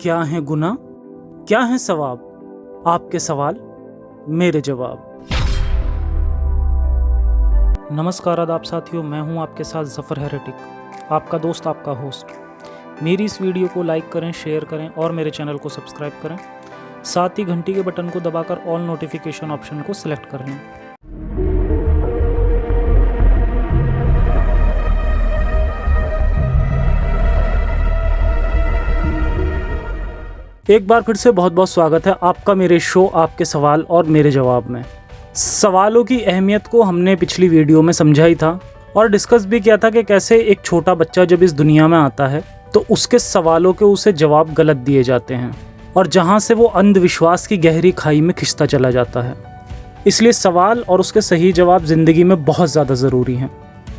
क्या है गुनाह, क्या है सवाब, आपके सवाल मेरे जवाब। नमस्कार आदाब साथियों, मैं हूं आपके साथ ज़फ़र हेरेटिक, आपका दोस्त, आपका होस्ट। मेरी इस वीडियो को लाइक करें, शेयर करें और मेरे चैनल को सब्सक्राइब करें। साथ ही घंटी के बटन को दबाकर ऑल नोटिफिकेशन ऑप्शन को सिलेक्ट कर लें। एक बार फिर से बहुत बहुत स्वागत है आपका मेरे शो आपके सवाल और मेरे जवाब में। सवालों की अहमियत को हमने पिछली वीडियो में समझा ही था और डिस्कस भी किया था कि कैसे एक छोटा बच्चा जब इस दुनिया में आता है तो उसके सवालों के उसे जवाब गलत दिए जाते हैं और जहां से वो अंधविश्वास की गहरी खाई में खिंचता चला जाता है। इसलिए सवाल और उसके सही जवाब ज़िंदगी में बहुत ज़्यादा ज़रूरी हैं।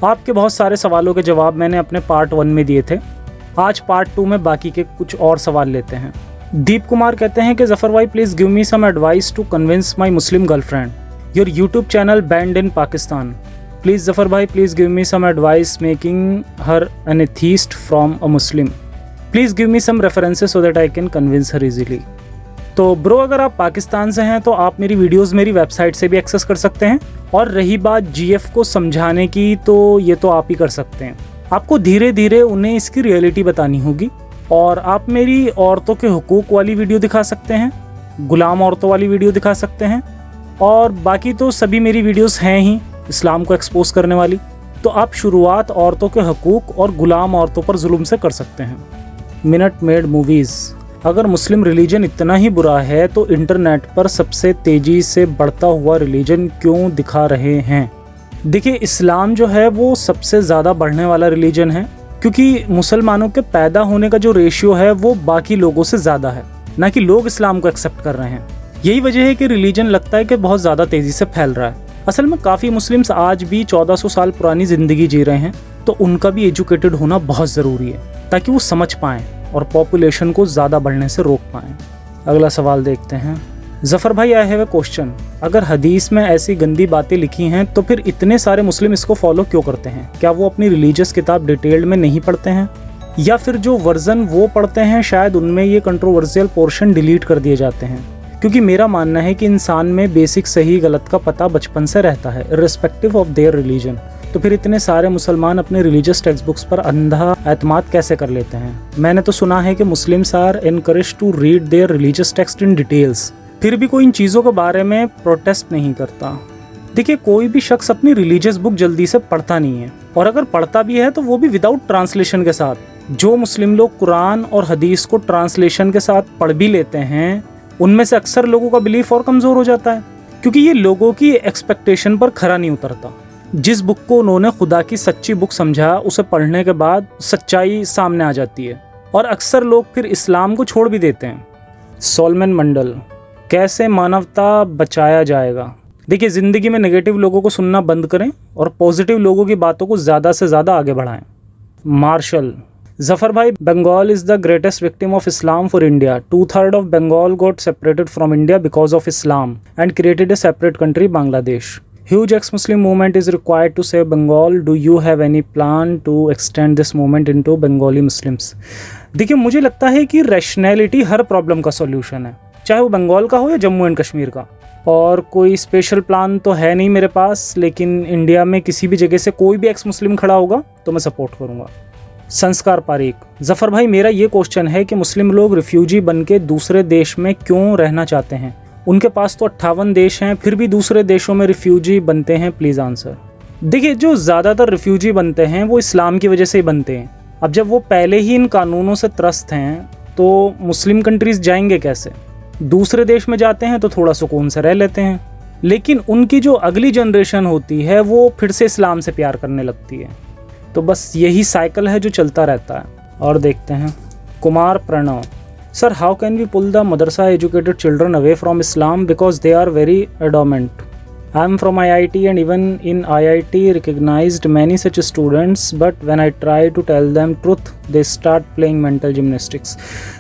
आपके बहुत सारे सवालों के जवाब मैंने अपने पार्ट 1 में दिए थे। आज पार्ट 2 में बाकी के कुछ और सवाल लेते हैं। दीप कुमार कहते हैं कि ज़फ़र भाई please give me some advice to convince my Muslim girlfriend, your YouTube channel banned in Pakistan. Please Zafar भाई please give me some advice making her an atheist from a Muslim. Please give me some references so that I can convince her easily. तो bro, अगर आप पाकिस्तान से हैं तो आप मेरी videos मेरी वेबसाइट से भी एक्सेस कर सकते हैं। और रही बात GF को समझाने की, तो ये तो आप ही कर सकते हैं। आपको धीरे धीरे उन्हें इसकी रियलिटी बतानी होगी। और आप मेरी औरतों के हुकूक वाली वीडियो दिखा सकते हैं, गुलाम औरतों वाली वीडियो दिखा सकते हैं, और बाकी तो सभी मेरी वीडियोस हैं ही इस्लाम को एक्सपोज करने वाली। तो आप शुरुआत औरतों के हुकूक और गुलाम औरतों पर जुल्म से कर सकते हैं। Minute made movies. अगर मुस्लिम रिलीजन इतना ही बुरा है तो इंटरनेट पर सबसे तेज़ी से बढ़ता हुआ रिलीजन क्यों दिखा रहे हैं? देखिए, इस्लाम जो है वो सबसे ज़्यादा बढ़ने वाला रिलीजन है, क्योंकि मुसलमानों के पैदा होने का जो रेशियो है वो बाकी लोगों से ज़्यादा है, ना कि लोग इस्लाम को एक्सेप्ट कर रहे हैं। यही वजह है कि रिलीजन लगता है कि बहुत ज़्यादा तेज़ी से फैल रहा है। असल में काफ़ी मुस्लिम्स आज भी 1400 साल पुरानी ज़िंदगी जी रहे हैं, तो उनका भी एजुकेटेड होना बहुत ज़रूरी है ताकि वो समझ पाएँ और पॉपुलेशन को ज़्यादा बढ़ने से रोक पाएँ। अगला सवाल देखते हैं। ज़फ़र भाई, आई हैव ए क्वेश्चन। अगर हदीस में ऐसी गंदी बातें लिखी हैं तो फिर इतने सारे मुस्लिम इसको फॉलो क्यों करते हैं? क्या वो अपनी रिलीजियस किताब डिटेल्ड में नहीं पढ़ते हैं, या फिर जो वर्जन वो पढ़ते हैं शायद उनमें ये कंट्रोवर्शियल पोर्शन डिलीट कर दिए जाते हैं? क्योंकि मेरा मानना है कि इंसान में बेसिक सही गलत का पता बचपन से रहता है, इर्रिस्पेक्टिव ऑफ देयर रिलीजन। तो फिर इतने सारे मुसलमान अपने रिलीजियस टेक्स्ट बुक्स पर अंधा एतमाद कैसे कर लेते हैं? मैंने तो सुना है कि Muslims are encouraged to read their religious text in details, फिर भी कोई इन चीज़ों के बारे में प्रोटेस्ट नहीं करता। देखिए, कोई भी शख्स अपनी रिलीजियस बुक जल्दी से पढ़ता नहीं है, और अगर पढ़ता भी है तो वो भी विदाउट ट्रांसलेशन के साथ। जो मुस्लिम लोग कुरान और हदीस को ट्रांसलेशन के साथ पढ़ भी लेते हैं, उनमें से अक्सर लोगों का बिलीफ और कमज़ोर हो जाता है, क्योंकि ये लोगों की एक्सपेक्टेशन पर खरा नहीं उतरता। जिस बुक को उन्होंने खुदा की सच्ची बुक समझा, उसे पढ़ने के बाद सच्चाई सामने आ जाती है, और अक्सर लोग फिर इस्लाम को छोड़ भी देते हैं। सोलमन मंडल, कैसे मानवता बचाया जाएगा? देखिए, ज़िंदगी में नेगेटिव लोगों को सुनना बंद करें और पॉजिटिव लोगों की बातों को ज़्यादा से ज़्यादा आगे बढ़ाएं। मार्शल, ज़फ़र भाई, Bengal is the greatest victim of Islam for India. 2/3 of Bengal got separated from India because of Islam and created a separate country Bangladesh. Huge ex-Muslim movement is required to save Bengal. Do you have any plan to extend this movement into Bengali Muslims? देखिए, मुझे लगता है कि rationality हर problem का solution है, चाहे वो बंगाल का हो या जम्मू एंड कश्मीर का। और कोई स्पेशल प्लान तो है नहीं मेरे पास, लेकिन इंडिया में किसी भी जगह से कोई भी एक्स मुस्लिम खड़ा होगा तो मैं सपोर्ट करूँगा। संस्कार पारीक, ज़फ़र भाई, मेरा ये क्वेश्चन है कि मुस्लिम लोग रिफ्यूजी बन के दूसरे देश में क्यों रहना चाहते हैं? उनके पास तो 58 देश हैं, फिर भी दूसरे देशों में रिफ्यूजी बनते हैं। Please answer. देखिए, जो ज़्यादातर रिफ्यूजी बनते हैं वो इस्लाम की वजह से ही बनते हैं। अब जब वो पहले ही इन कानूनों से त्रस्त हैं तो मुस्लिम कंट्रीज़ जाएंगे कैसे? दूसरे देश में जाते हैं तो थोड़ा सुकून से रह लेते हैं, लेकिन उनकी जो अगली जनरेशन होती है वो फिर से इस्लाम से प्यार करने लगती है। तो बस यही साइकिल है जो चलता रहता है। और देखते हैं। Kumar Pranav, sir, how can we pull the madrasa educated children away from Islam because they are very adamant? I am from IIT and even in IIT recognized many such students, but when I try to tell them truth, they start playing mental gymnastics.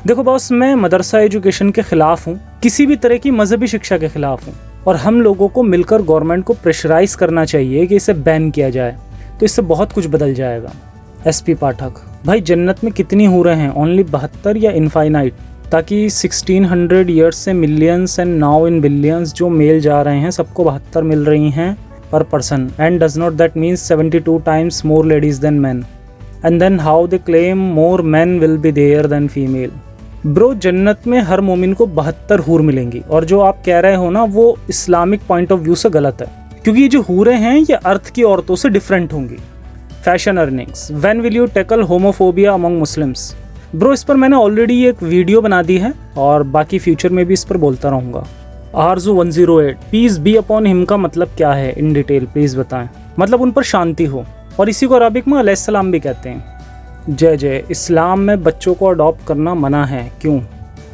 देखो boss, मैं मदरसा education के ख़िलाफ़ हूँ, किसी भी तरह की मजहबी शिक्षा के ख़िलाफ़ हूँ, और हम लोगों को मिलकर गवर्नमेंट को प्रेशराइज करना चाहिए कि इसे बैन किया जाए, तो इससे बहुत कुछ बदल जाएगा। SP पाठक, भाई जन्नत में कितनी हूरें हैं, ओनली 72 या इनफाइनाइट? ताकि 1600 ईयर्स से millions and now in billions जो मेल जा रहे हैं सबको 72 मिल रही हैं per person, and does not that means 72 times more ladies than man, and then how they claim more man will be there than female. Bro, जन्नत में हर मोमिन को 72 हूर मिलेंगी, और जो आप कह रहे हो ना वो इस्लामिक पॉइंट ऑफ व्यू से गलत है, क्योंकि ये जो हूरें हैं ये अर्थ की औरतों से डिफरेंट होंगी। Fashion earnings, when will you tackle homophobia among Muslims. Bro, इस पर मैंने ऑलरेडी एक वीडियो बना दी है और बाकी फ्यूचर में भी इस पर बोलता रहूँगा। आरजू 108, पीस बी अपॉन हिम का मतलब क्या है इन डिटेल प्लीज़ बताएं। मतलब उन पर शांति हो, और इसी को अरबिक में अलैहिस्सलाम भी कहते हैं। जय जय, इस्लाम में बच्चों को अडॉप्ट करना मना है, क्यों?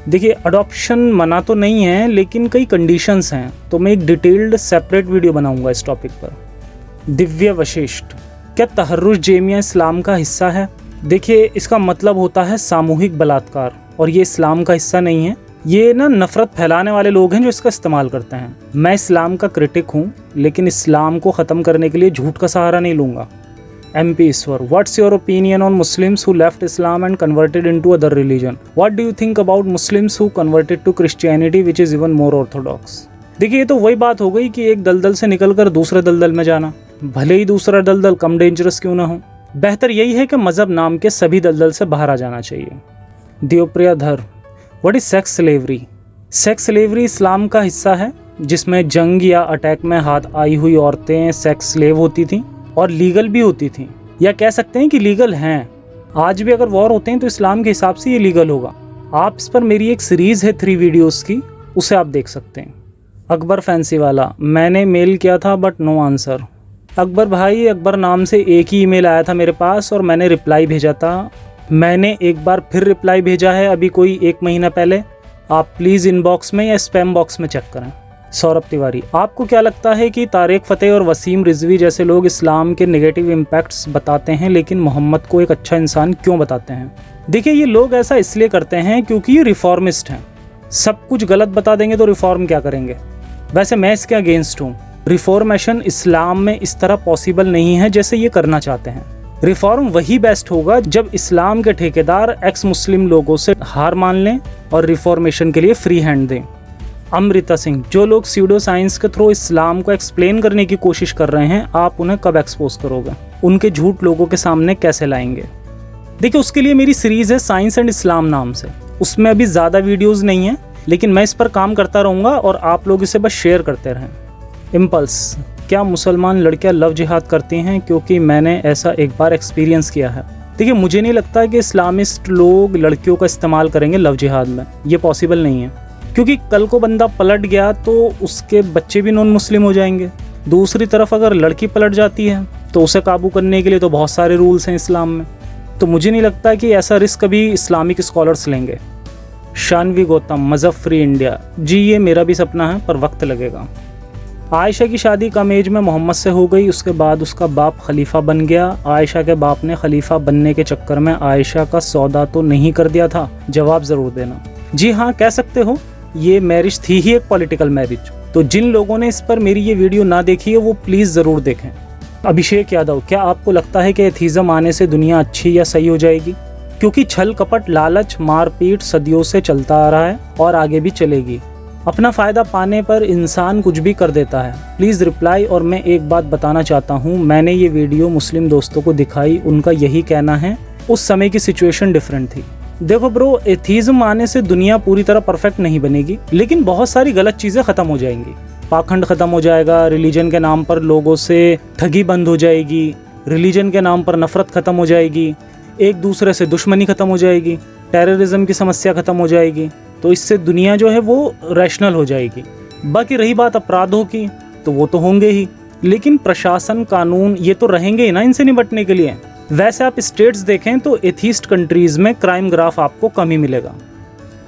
देखिए, अडॉप्शन मना तो नहीं है, लेकिन कई कंडीशंस हैं, तो मैं एक डिटेल्ड सेपरेट वीडियो बनाऊंगा इस टॉपिक पर। दिव्य वशिष्ठ, क्या तहर्रुश जेमिया इस्लाम का हिस्सा है? देखिए, इसका मतलब होता है सामूहिक बलात्कार, और ये इस्लाम का हिस्सा नहीं है। ये ना नफरत फैलाने वाले लोग हैं जो इसका इस्तेमाल करते हैं। मैं इस्लाम का क्रिटिक हूँ, लेकिन इस्लाम को ख़त्म करने के लिए झूठ का सहारा नहीं लूँगा। MP Ishwar, what's your opinion on Muslims who left Islam and converted into other religion? What do you think about Muslims who converted to Christianity which is even more orthodox? देखिए, ये तो वही बात हो गई कि एक दलदल से निकलकर दूसरे दलदल में जाना, भले ही दूसरा दलदल कम डेंजरस क्यों ना हो। बेहतर यही है कि मज़हब नाम के सभी दलदल से बाहर आ जाना चाहिए। Devpriya Dhar, what is sex slavery? Sex slavery इस्लाम का हिस्सा है, जिसमें जंग या अटैक में हाथ आई हुई औरतें सेक्स स्लेव होती थीं और लीगल भी होती थीं, या कह सकते हैं कि लीगल हैं। आज भी अगर वॉर होते हैं तो इस्लाम के हिसाब से ये लीगल होगा। आप इस पर मेरी एक सीरीज़ है 3 वीडियोस की, उसे आप देख सकते हैं। अकबर फैंसी वाला, मैंने मेल किया था बट नो आंसर। अकबर भाई, अकबर नाम से एक ही ईमेल आया था मेरे पास और मैंने रिप्लाई भेजा था। मैंने एक बार फिर रिप्लाई भेजा है अभी कोई 1 महीना पहले। आप प्लीज़ इनबॉक्स में या स्पैम बॉक्स में चेक करें। सौरभ तिवारी, आपको क्या लगता है कि तारिक फ़तेह और वसीम रिजवी जैसे लोग इस्लाम के नेगेटिव इम्पैक्ट्स बताते हैं लेकिन मोहम्मद को एक अच्छा इंसान क्यों बताते हैं? देखिए, ये लोग ऐसा इसलिए करते हैं क्योंकि ये रिफॉर्मिस्ट हैं। सब कुछ गलत बता देंगे तो रिफॉर्म क्या करेंगे? वैसे मैं इसके अगेंस्ट हूँ। रिफॉर्मेशन इस्लाम में इस तरह पॉसिबल नहीं है जैसे ये करना चाहते हैं। रिफॉर्म वही बेस्ट होगा जब इस्लाम के ठेकेदार एक्स मुस्लिम लोगों से हार मान लें और रिफॉर्मेशन के लिए फ्री हैंड दें। अमृता सिंह, जो लोग स्यूडो साइंस के थ्रू इस्लाम को एक्सप्लेन करने की कोशिश कर रहे हैं, आप उन्हें कब एक्सपोज करोगे? उनके झूठ लोगों के सामने कैसे लाएंगे? देखिए, उसके लिए मेरी सीरीज़ है साइंस एंड इस्लाम नाम से। उसमें अभी ज़्यादा वीडियोज़ नहीं हैं, लेकिन मैं इस पर काम करता रहूँगा और आप लोग इसे बस शेयर करते रहें। इम्पल्स, क्या मुसलमान लड़कियां लव जिहाद करती हैं? क्योंकि मैंने ऐसा एक बार एक्सपीरियंस किया है। देखिए, मुझे नहीं लगता कि इस्लामिस्ट लोग लड़कियों का इस्तेमाल करेंगे लव जिहाद में। ये पॉसिबल नहीं है, क्योंकि कल को बंदा पलट गया तो उसके बच्चे भी नॉन मुस्लिम हो जाएंगे। दूसरी तरफ अगर लड़की पलट जाती है तो उसे काबू करने के लिए तो बहुत सारे रूल्स हैं इस्लाम में। तो मुझे नहीं लगता कि ऐसा रिस्क कभी इस्लामिक स्कॉलर्स लेंगे। शानवी गौतम, मज़हब फ्री इंडिया, जी ये मेरा भी सपना है पर वक्त लगेगा। आयशा की शादी कम एज में मोहम्मद से हो गई, उसके बाद उसका बाप खलीफा बन गया। आयशा के बाप ने खलीफा बनने के चक्कर में आयशा का सौदा तो नहीं कर दिया था? जवाब ज़रूर देना। जी हाँ, कह सकते हो। ये मैरिज थी ही एक पॉलिटिकल मैरिज। तो जिन लोगों ने इस पर मेरी ये वीडियो ना देखी है वो प्लीज़ ज़रूर देखें। अभिषेक यादव, क्या आपको लगता है कि एथीज़म आने से दुनिया अच्छी या सही हो जाएगी? क्योंकि छल कपट लालच मारपीट सदियों से चलता आ रहा है और आगे भी चलेगी। अपना फ़ायदा पाने पर इंसान कुछ भी कर देता है। Please reply. और मैं एक बात बताना चाहता हूँ, मैंने ये वीडियो मुस्लिम दोस्तों को दिखाई, उनका यही कहना है उस समय की सिचुएशन डिफरेंट थी। देखो ब्रो, एथीज़म आने से दुनिया पूरी तरह परफेक्ट नहीं बनेगी, लेकिन बहुत सारी गलत चीज़ें ख़त्म हो जाएंगी। पाखंड ख़त्म हो जाएगा, रिलीजन के नाम पर लोगों से ठगी बंद हो जाएगी, रिलीजन के नाम पर नफ़रत ख़त्म हो जाएगी, एक दूसरे से दुश्मनी ख़त्म हो जाएगी, टेररिज्म की समस्या ख़त्म हो जाएगी। तो इससे दुनिया जो है वो रैशनल हो जाएगी। बाकी रही बात अपराधों की, तो वो तो होंगे ही, लेकिन प्रशासन कानून ये तो रहेंगे ही ना इनसे निपटने के लिए। वैसे आप स्टेट्स देखें तो एथीस्ट कंट्रीज़ में क्राइम ग्राफ आपको कम ही मिलेगा।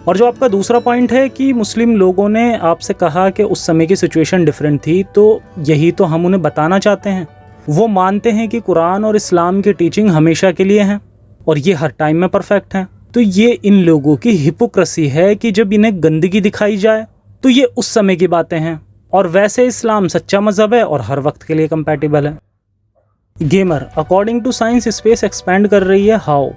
और जो आपका दूसरा पॉइंट है कि मुस्लिम लोगों ने आपसे कहा कि उस समय की सिचुएशन डिफरेंट थी, तो यही तो हम उन्हें बताना चाहते हैं। वो मानते हैं कि कुरान और इस्लाम की टीचिंग हमेशा के लिए हैं और ये हर टाइम में परफेक्ट हैं। तो ये इन लोगों की हिपोक्रेसी है कि जब इन्हें गंदगी दिखाई जाए तो ये उस समय की बातें हैं, और वैसे इस्लाम सच्चा मज़हब है और हर वक्त के लिए कंपैटिबल है। Gamer, according to science space expand कर रही है, हाउ?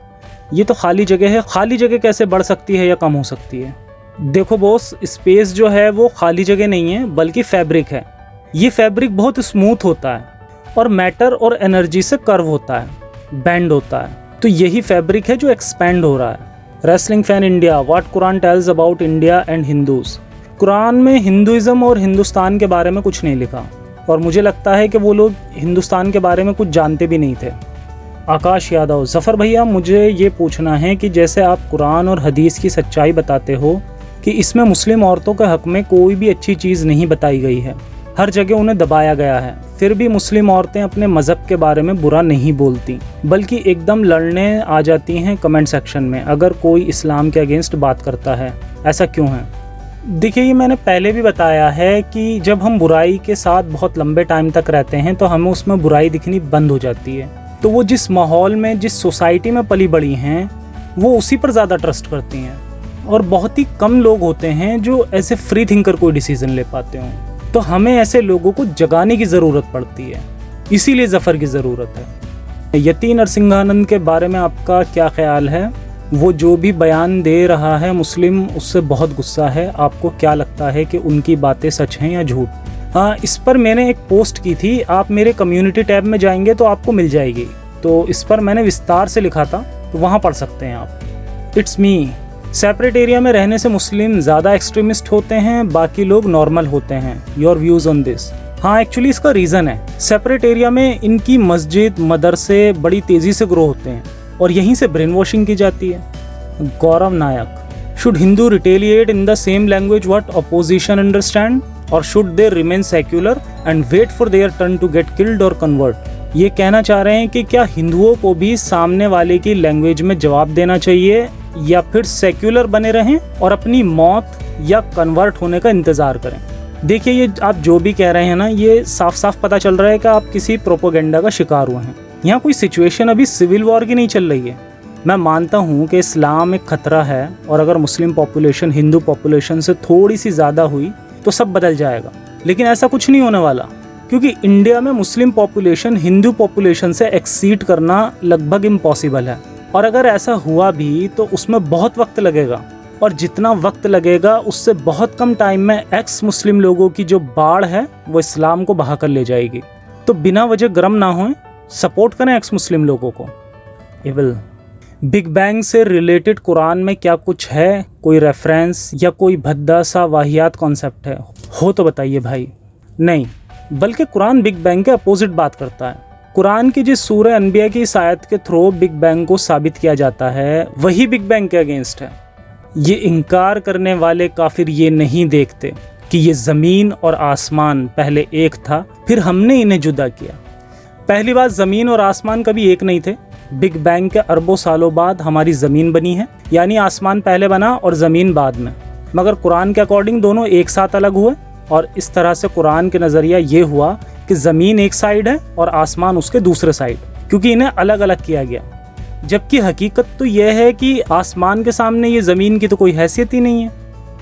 ये तो खाली जगह है, खाली जगह कैसे बढ़ सकती है या कम हो सकती है? देखो बॉस, स्पेस जो है वो खाली जगह नहीं है बल्कि फैब्रिक है। ये फैब्रिक बहुत स्मूथ होता है और मैटर और एनर्जी से कर्व होता है, बेंड होता है। तो यही फैब्रिक है जो एक्सपैंड हो रहा है। Wrestling fan India, what Quran tells about India and Hindus. Quran में हिंदुइज्म और हिंदुस्तान के बारे में कुछ नहीं लिखा और मुझे लगता है कि वो लोग हिंदुस्तान के बारे में कुछ जानते भी नहीं थे। आकाश यादव, जफ़र भैया मुझे ये पूछना है कि जैसे आप कुरान और हदीस की सच्चाई बताते हो कि इसमें मुस्लिम औरतों के हक़ में कोई भी अच्छी चीज़ नहीं बताई गई है, हर जगह उन्हें दबाया गया है, फिर भी मुस्लिम औरतें अपने मज़हब के बारे में बुरा नहीं बोलती बल्कि एकदम लड़ने आ जाती हैं कमेंट सेक्शन में अगर कोई इस्लाम के अगेंस्ट बात करता है, ऐसा क्यों है? देखिए, ये मैंने पहले भी बताया है कि जब हम बुराई के साथ बहुत लंबे टाइम तक रहते हैं तो हमें उसमें बुराई दिखनी बंद हो जाती है। तो वो जिस माहौल में, जिस सोसाइटी में पली बड़ी हैं, वो उसी पर ज़्यादा ट्रस्ट करती हैं और बहुत ही कम लोग होते हैं जो ऐसे फ्री थिंकर कोई डिसीज़न ले पाते हों। तो हमें ऐसे लोगों को जगाने की ज़रूरत पड़ती है, इसीलिए ज़फ़र की ज़रूरत है। यति नरसिंहानंद के बारे में आपका क्या ख्याल है? वो जो भी बयान दे रहा है मुस्लिम उससे बहुत गुस्सा है, आपको क्या लगता है कि उनकी बातें सच हैं या झूठ? हाँ, इस पर मैंने एक पोस्ट की थी, आप मेरे कम्युनिटी टैब में जाएंगे तो आपको मिल जाएगी। तो इस पर मैंने विस्तार से लिखा था, तो वहाँ पढ़ सकते हैं आप। इट्स मी, सेपरेट एरिया में रहने से मुस्लिम ज़्यादा एक्सट्रीमिस्ट होते हैं, बाकी लोग नॉर्मल होते हैं। Your views on this? हाँ, एक्चुअली इसका रीज़न है, सेपरेट एरिया में इनकी मस्जिद, मदरसे बड़ी तेज़ी से ग्रो होते हैं और यहीं से ब्रेन वॉशिंग की जाती है। Gaurav Nayak, should Hindu retaliate in the same language what opposition understand और should they remain secular and wait for their turn to get killed और कन्वर्ट? ये कहना चाह रहे हैं कि क्या हिंदुओं को भी सामने वाले की लैंग्वेज में जवाब देना चाहिए या फिर सेक्युलर बने रहें और अपनी मौत या कन्वर्ट होने का इंतज़ार करें? देखिए, ये आप जो भी कह रहे हैं ना, ये साफ साफ पता चल रहा है कि आप किसी प्रोपोगेंडा का शिकार हुए हैं। यहाँ कोई सिचुएशन अभी सिविल वॉर की नहीं चल रही है। मैं मानता हूँ कि इस्लाम एक खतरा है और अगर मुस्लिम पॉपुलेशन हिंदू पॉपुलेशन से थोड़ी सी ज़्यादा हुई तो सब बदल जाएगा, लेकिन ऐसा कुछ नहीं होने वाला क्योंकि इंडिया में मुस्लिम पॉपुलेशन हिंदू पॉपुलेशन से एक्सीड करना लगभग इम्पॉसिबल है और अगर ऐसा हुआ भी तो उसमें बहुत वक्त लगेगा और जितना वक्त लगेगा उससे बहुत कम टाइम में एक्स मुस्लिम लोगों की जो बाढ़ है वो इस्लाम को बहा कर ले जाएगी। तो बिना वजह गर्म ना हों, सपोर्ट करें एक्स मुस्लिम लोगों को। एविल, बिग बैंग से रिलेटेड कुरान में क्या कुछ है, कोई रेफरेंस या कोई भद्दा सा वाहियात कॉन्सेप्ट है? हो तो बताइए भाई। नहीं, बल्कि कुरान बिग बैंग के अपोजिट बात करता है। कुरान की जिस सूरह अनबिया की इस आयत के थ्रू बिग बैंग को साबित किया जाता है वही बिग बैंग के अगेंस्ट है। ये इनकार करने वाले काफिर ये नहीं देखते कि ये ज़मीन और आसमान पहले एक था, फिर हमने इन्हें जुदा किया। पहली बात, ज़मीन और आसमान कभी एक नहीं थे। बिग बैंग के अरबों सालों बाद हमारी ज़मीन बनी है, यानी आसमान पहले बना और ज़मीन बाद में। मगर कुरान के अकॉर्डिंग दोनों एक साथ अलग हुए और इस तरह से कुरान के नज़रिया ये हुआ कि ज़मीन एक साइड है और आसमान उसके दूसरे साइड, क्योंकि इन्हें अलग अलग किया गया। जबकि हकीकत तो यह है कि आसमान के सामने ये ज़मीन की तो कोई हैसियत ही नहीं है।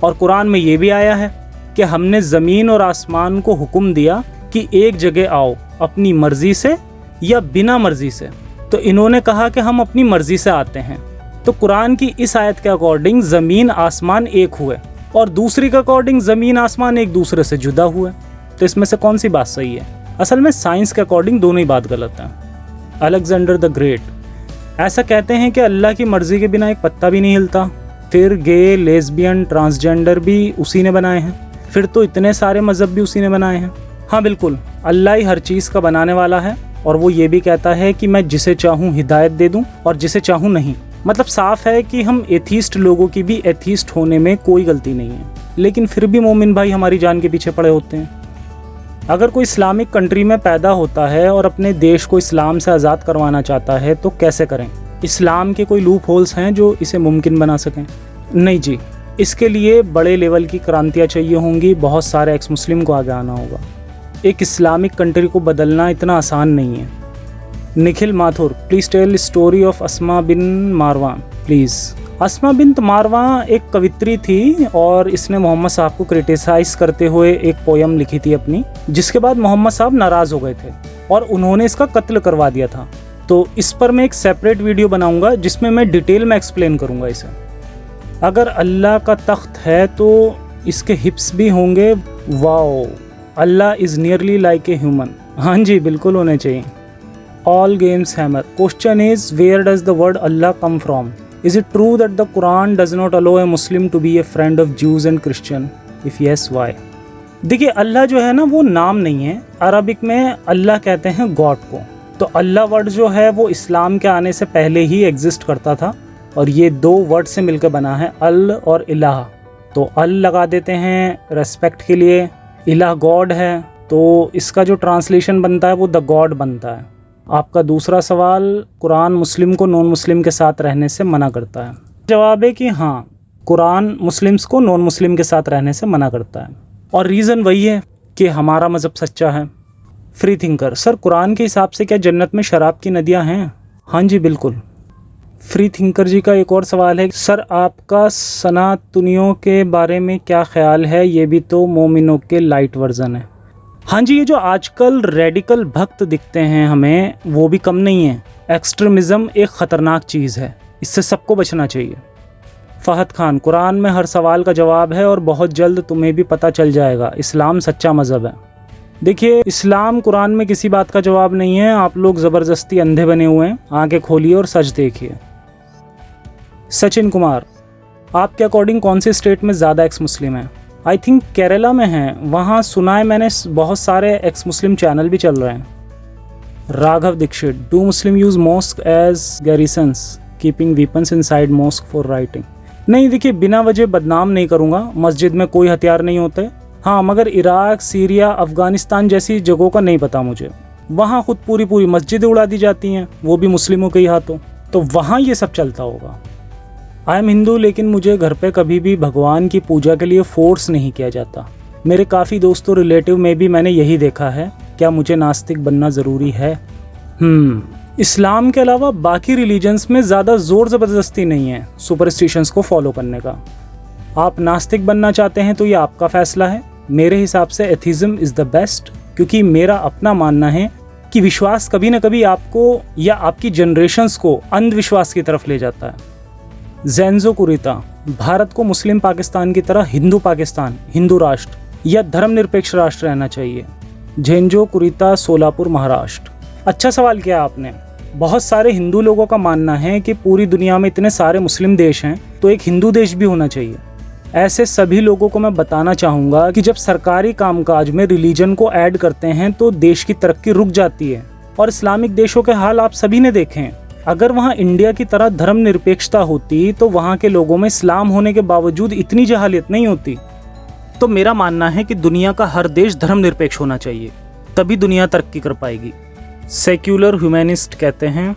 और कुरान में ये भी आया है कि हमने ज़मीन और आसमान को हुक्म दिया कि एक जगह आओ, अपनी मर्ज़ी से या बिना मर्ज़ी से। तो इन्होंने कहा कि हम अपनी मर्ज़ी से आते हैं। तो कुरान की इस आयत के अकॉर्डिंग ज़मीन आसमान एक हुए और दूसरी के अकॉर्डिंग ज़मीन आसमान एक दूसरे से जुदा हुए। तो इसमें से कौन सी बात सही है? असल में साइंस के अकॉर्डिंग दोनों ही बात गलत है। अलेक्जेंडर द ग्रेट, ऐसा कहते हैं कि अल्लाह की मर्ज़ी के बिना एक पत्ता भी नहीं हिलता। फिर गे, लेस्बियन, ट्रांसजेंडर भी उसी ने बनाए हैं। फिर तो इतने सारे मज़हब भी उसी ने बनाए हैं। हाँ बिल्कुल, अल्लाह ही हर चीज़ का बनाने वाला है और वो ये भी कहता है कि मैं जिसे चाहूँ हिदायत दे दूँ और जिसे चाहूँ नहीं। मतलब साफ है कि हम एथीस्ट लोगों की भी एथीस्ट होने में कोई गलती नहीं है, लेकिन फिर भी मोमिन भाई हमारी जान के पीछे पड़े होते हैं। अगर कोई इस्लामिक कंट्री में पैदा होता है और अपने देश को इस्लाम से आज़ाद करवाना चाहता है तो कैसे करें? इस्लाम के कोई लूप होल्स हैं जो इसे मुमकिन बना सकें? नहीं जी, इसके लिए बड़े लेवल की क्रांतियाँ चाहिए होंगी, बहुत सारे एक्स मुस्लिम को आगे आना होगा। एक इस्लामिक कंट्री को बदलना इतना आसान नहीं है। Nikhil Mathur, please tell story of Asma bin Marwan please. Asma bint Marwan एक कवित्री थी और इसने मोहम्मद साहब को क्रिटिसाइज़ करते हुए एक पोयम लिखी थी अपनी, जिसके बाद मोहम्मद साहब नाराज़ हो गए थे और उन्होंने इसका कत्ल करवा दिया था। तो इस पर मैं एक सेपरेट वीडियो बनाऊंगा जिसमें मैं डिटेल में एक्सप्लेन करूंगा इसे। अगर अल्लाह का तख्त है तो इसके हिप्स भी होंगे। Wow, Allah is nearly like a human. हाँ जी, बिल्कुल होने चाहिए। All games hammer. Question is where does the word Allah come from? Is it true that the Quran does not allow a Muslim to be a friend of Jews and Christian? If yes, why? देखिए, अल्लाह जो है ना वो नाम नहीं है। Arabic में अल्लाह कहते हैं गॉड को। तो अल्लाह वर्ड जो है वो इस्लाम के आने से पहले ही एग्जिस्ट करता था और ये दो वर्ड से मिलकर बना है, अल और इलाह। तो अल लगा देते हैं रेस्पेक्ट के लिए, इलाह गॉड है, तो इसका जो ट्रांसलेशन बनता है वो द गॉड बनता है। आपका दूसरा सवाल, कुरान मुस्लिम को नॉन मुस्लिम के साथ रहने से मना करता है? जवाब है कि हाँ, कुरान मुस्लिम्स को नॉन मुस्लिम के साथ रहने से मना करता है और रीज़न वही है कि हमारा मज़हब सच्चा है। Free thinker. सर, कुरान के हिसाब से क्या जन्नत में शराब की नदियाँ हैं? हाँ जी, बिल्कुल। फ्री थिंकर जी का एक और सवाल है, सर आपका सनातनियों के बारे में क्या ख्याल है? ये भी तो मोमिनों के लाइट वर्जन है। हाँ जी, ये जो आजकल रेडिकल भक्त दिखते हैं हमें, वो भी कम नहीं है। एक्सट्रीमिज़म एक ख़तरनाक चीज़ है, इससे सबको बचना चाहिए। फ़हद खान। कुरान में हर सवाल का जवाब है और बहुत जल्द तुम्हें भी पता चल जाएगा, इस्लाम सच्चा मज़हब है। देखिए, इस्लाम कुरान में किसी बात का जवाब नहीं है। आप लोग ज़बरदस्ती अंधे बने हुए हैं। आंखें खोलिए और सच देखिए। सचिन कुमार। आपके अकॉर्डिंग कौन से स्टेट में ज़्यादा एक्स मुस्लिम है? आई थिंक केरला में है। वहाँ सुना है मैंने बहुत सारे एक्स मुस्लिम चैनल भी चल रहे हैं। Raghav Dixit. Do Muslim use mosque as garrisons keeping weapons inside mosque for rioting? नहीं, देखिए, बिना वजह बदनाम नहीं करूँगा। मस्जिद में कोई हथियार नहीं होते। हाँ, मगर इराक, सीरिया, अफ़गानिस्तान जैसी जगहों का नहीं पता मुझे। वहाँ खुद पूरी मस्जिदें उड़ा दी जाती हैं, वो भी मुस्लिमों के ही हाथों। तो वहाँ ये सब चलता होगा। आई एम हिंदू, लेकिन मुझे घर पे कभी भी भगवान की पूजा के लिए फोर्स नहीं किया जाता। मेरे काफ़ी दोस्तों रिलेटिव में भी मैंने यही देखा है। क्या मुझे नास्तिक बनना ज़रूरी है? इस्लाम के अलावा बाकी रिलीजन्स में ज़्यादा ज़ोर ज़बरदस्ती नहीं है सुपरस्टिशंस को फॉलो करने का। आप नास्तिक बनना चाहते हैं तो ये आपका फ़ैसला है। मेरे हिसाब से एथिज़म इज़ द बेस्ट, क्योंकि मेरा अपना मानना है कि विश्वास कभी ना कभी आपको या आपकी जनरेशन्स को अंधविश्वास की तरफ ले जाता है। जेंजो कुरिता। भारत को मुस्लिम पाकिस्तान की तरह हिंदू पाकिस्तान, हिंदू राष्ट्र या धर्मनिरपेक्ष राष्ट्र रहना चाहिए। झेंजो कुरिता, सोलापुर, महाराष्ट्र। अच्छा सवाल किया आपने। बहुत सारे हिंदू लोगों का मानना है कि पूरी दुनिया में इतने सारे मुस्लिम देश हैं तो एक हिंदू देश भी होना चाहिए। ऐसे सभी लोगों को मैं बताना चाहूँगा कि जब सरकारी कामकाज में रिलीजन को ऐड करते हैं तो देश की तरक्की रुक जाती है। और इस्लामिक देशों के हाल आप सभी ने देखे हैं। अगर वहाँ इंडिया की तरह धर्मनिरपेक्षता होती तो वहाँ के लोगों में इस्लाम होने के बावजूद इतनी जहालियत नहीं होती। तो मेरा मानना है कि दुनिया का हर देश धर्मनिरपेक्ष होना चाहिए, तभी दुनिया तरक्की कर पाएगी। सेक्युलर ह्यूमैनिस्ट कहते हैं,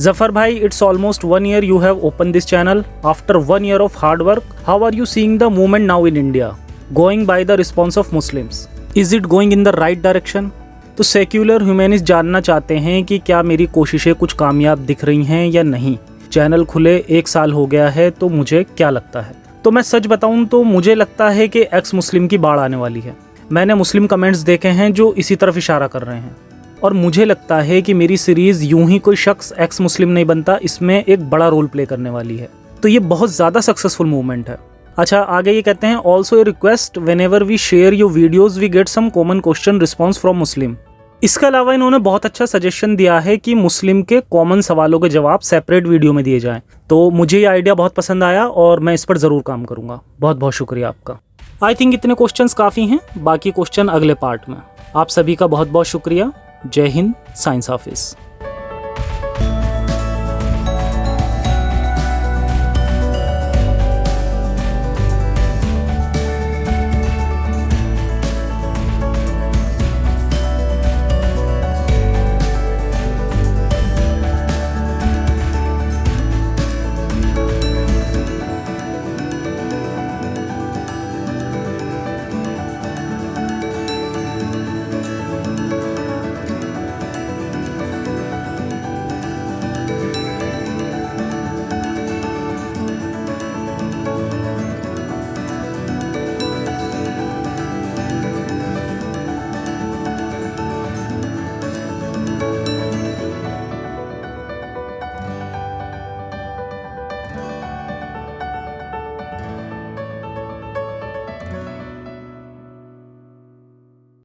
जफर भाई, it's almost 1 year you have opened this channel. After 1 year of hard work, how are you seeing the movement now in India? Going by the response of Muslims, is it going in the right direction? तो secular humanist जानना चाहते हैं कि क्या मेरी कोशिशें कुछ कामयाब दिख रही हैं या नहीं। चैनल खुले 1 साल हो गया है, तो मुझे क्या लगता है? तो मैं सच बताऊं तो मुझे लगता है कि एक्स मुस्लिम की बाढ़ आने वाली है। मैंने मुस्लिम कमेंट्स देखे हैं जो इसी तरफ इशारा कर रहे हैं और मुझे लगता है कि मेरी सीरीज़ यूं ही कोई शख्स एक्स मुस्लिम नहीं बनता, इसमें एक बड़ा रोल प्ले करने वाली है। तो ये बहुत ज़्यादा सक्सेसफुल मूवमेंट है। अच्छा, आगे ये कहते हैं, also a request, whenever we share your videos we get some common question response from Muslim. इसके अलावा इन्होंने बहुत अच्छा सजेशन दिया है कि मुस्लिम के कॉमन सवालों के जवाब सेपरेट वीडियो में दिए जाएं। तो मुझे ये आइडिया बहुत पसंद आया और मैं इस पर ज़रूर काम करूँगा। बहुत बहुत शुक्रिया आपका। आई थिंक इतने क्वेश्चंस काफ़ी हैं, बाकी क्वेश्चन अगले पार्ट में। आप सभी का बहुत बहुत शुक्रिया। जय हिंद, साइंस ऑफिस।